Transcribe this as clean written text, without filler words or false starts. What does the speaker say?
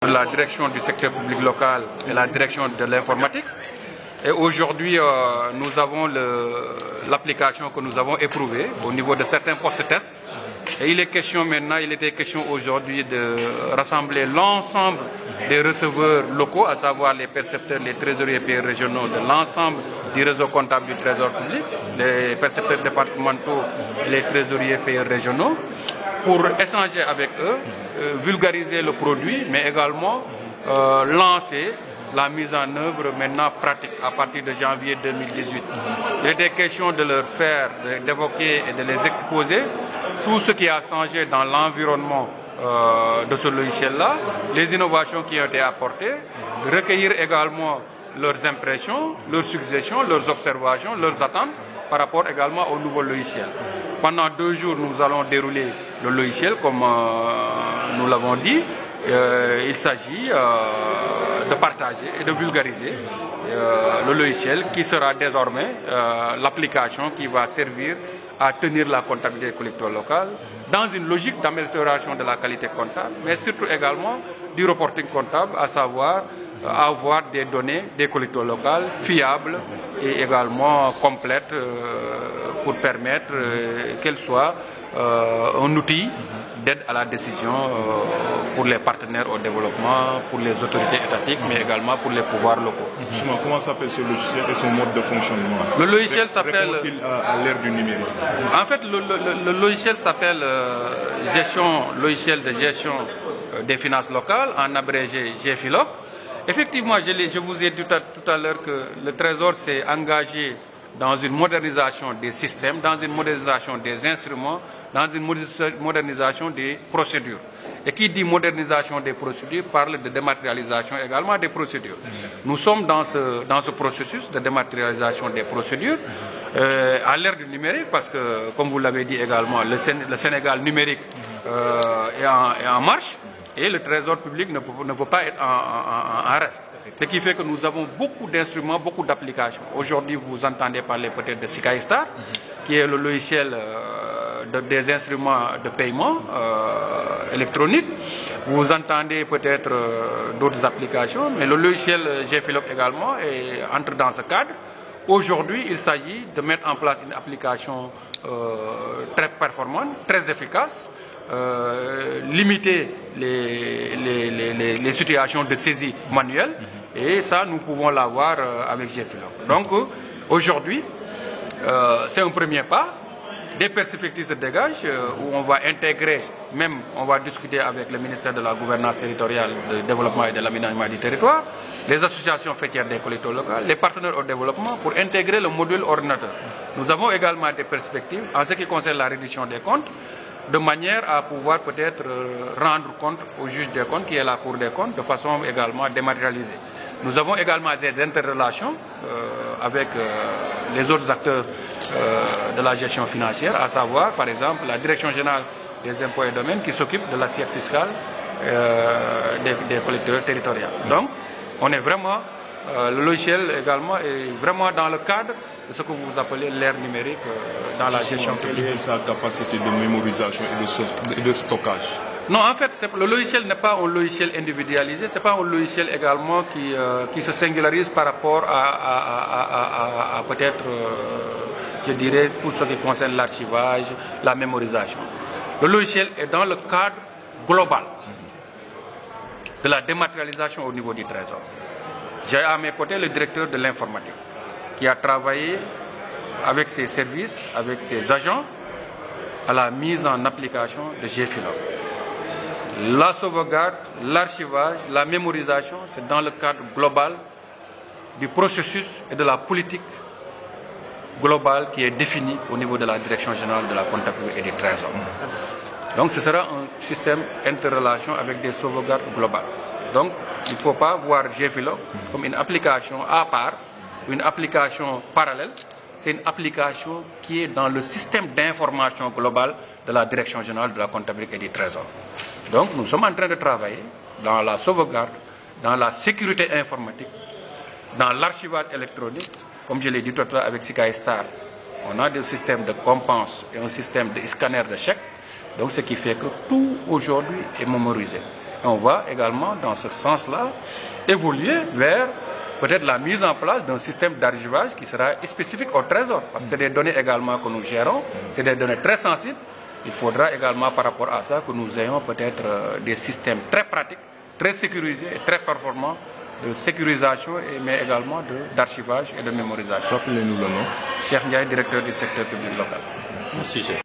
La direction du secteur public local et la direction de l'informatique. Et aujourd'hui, nous avons l'application que nous avons éprouvée au niveau de certains postes tests. Et il était question aujourd'hui de rassembler l'ensemble des receveurs locaux, à savoir les percepteurs, les trésoriers pays régionaux de l'ensemble du réseau comptable du Trésor public, les percepteurs départementaux et les trésoriers pays régionaux, pour échanger avec eux, vulgariser le produit, mais également lancer la mise en œuvre maintenant pratique à partir de janvier 2018. Il était question de leur faire, d'évoquer et de les exposer tout ce qui a changé dans l'environnement de ce logiciel-là, les innovations qui ont été apportées, recueillir également leurs impressions, leurs suggestions, leurs observations, leurs attentes par rapport également au nouveau logiciel. Pendant 2 jours, nous allons dérouler le logiciel comme nous l'avons dit. Il s'agit de partager et de vulgariser le logiciel qui sera désormais l'application qui va servir à tenir la comptabilité collective locale dans une logique d'amélioration de la qualité comptable, mais surtout également du reporting comptable, à savoir avoir des données des collectivités locales fiables et également complètes pour permettre qu'elles soient un outil d'aide à la décision pour les partenaires au développement, pour les autorités étatiques, mais également pour les pouvoirs locaux. Justement, comment s'appelle ce logiciel et son mode de fonctionnement? Le logiciel s'appelle... Répond-il à l'ère du numérique? En fait, le logiciel s'appelle logiciel de gestion des finances locales, en abrégé GFILOC. Effectivement, je vous ai dit tout à l'heure que le Trésor s'est engagé dans une modernisation des systèmes, dans une modernisation des instruments, dans une modernisation des procédures. Et qui dit modernisation des procédures parle de dématérialisation également des procédures. Nous sommes dans ce processus de dématérialisation des procédures à l'ère du numérique, parce que, comme vous l'avez dit également, le Sénégal numérique est en marche. Et le Trésor public ne peut pas être en reste. Ce qui fait que nous avons beaucoup d'instruments, beaucoup d'applications. Aujourd'hui, vous entendez parler peut-être de SkyStar, qui est le logiciel des instruments de paiement électronique. Vous entendez peut-être d'autres applications, mais le logiciel GFILOC également entre dans ce cadre. Aujourd'hui, il s'agit de mettre en place une application très performante, très efficace, limiter les situations de saisie manuelle, et ça nous pouvons l'avoir avec GFILOC. Donc aujourd'hui c'est un premier pas. Des perspectives se dégagent où on va intégrer, on va discuter avec le ministère de la Gouvernance territoriale, du développement et de l'aménagement du territoire, les associations fêtières des collectivités locales, les partenaires au développement pour intégrer le module ordinateur. Nous avons également des perspectives en ce qui concerne la reddition des comptes, de manière à pouvoir peut-être rendre compte au juge des comptes, qui est la Cour des comptes, de façon également dématérialisée. Nous avons également des interrelations avec les autres acteurs de la gestion financière, à savoir, par exemple, la Direction générale des impôts et domaines qui s'occupe de l'assiette fiscale des collectivités territoriales. Donc, on est vraiment, le logiciel également est vraiment dans le cadre de ce que vous appelez l'ère numérique dans la gestion publique. Quelle est sa capacité de mémorisation et de stockage? Non, en fait, le logiciel n'est pas un logiciel individualisé, ce n'est pas un logiciel également qui se singularise par rapport à peut-être, je dirais, pour ce qui concerne l'archivage, la mémorisation. Le logiciel est dans le cadre global de la dématérialisation au niveau du Trésor. J'ai à mes côtés le directeur de l'informatique, qui a travaillé avec ses services, avec ses agents, à la mise en application de GFILOC. La sauvegarde, l'archivage, la mémorisation, c'est dans le cadre global du processus et de la politique globale qui est définie au niveau de la Direction générale de la comptabilité et du Trésor. Donc ce sera un système interrelation avec des sauvegardes globales. Donc il ne faut pas voir GFILOC comme une application à part, une application parallèle. C'est une application qui est dans le système d'information globale de la Direction générale de la comptabilité et du Trésor. Donc nous sommes en train de travailler dans la sauvegarde, dans la sécurité informatique, dans l'archivage électronique, comme je l'ai dit tout à l'heure avec SkyStar. On a des systèmes de compense et un système de scanner de chèques. Donc ce qui fait que tout aujourd'hui est mémorisé. On va également, dans ce sens-là, évoluer vers peut-être la mise en place d'un système d'archivage qui sera spécifique au Trésor. Parce que c'est des données également que nous gérons, c'est des données très sensibles. Il faudra également, par rapport à ça, que nous ayons peut-être des systèmes très pratiques, très sécurisés et très performants de sécurisation, mais également d'archivage et de mémorisation. Rappelez-nous le nom. Cheikh Ndiaye, directeur du secteur public local. Merci.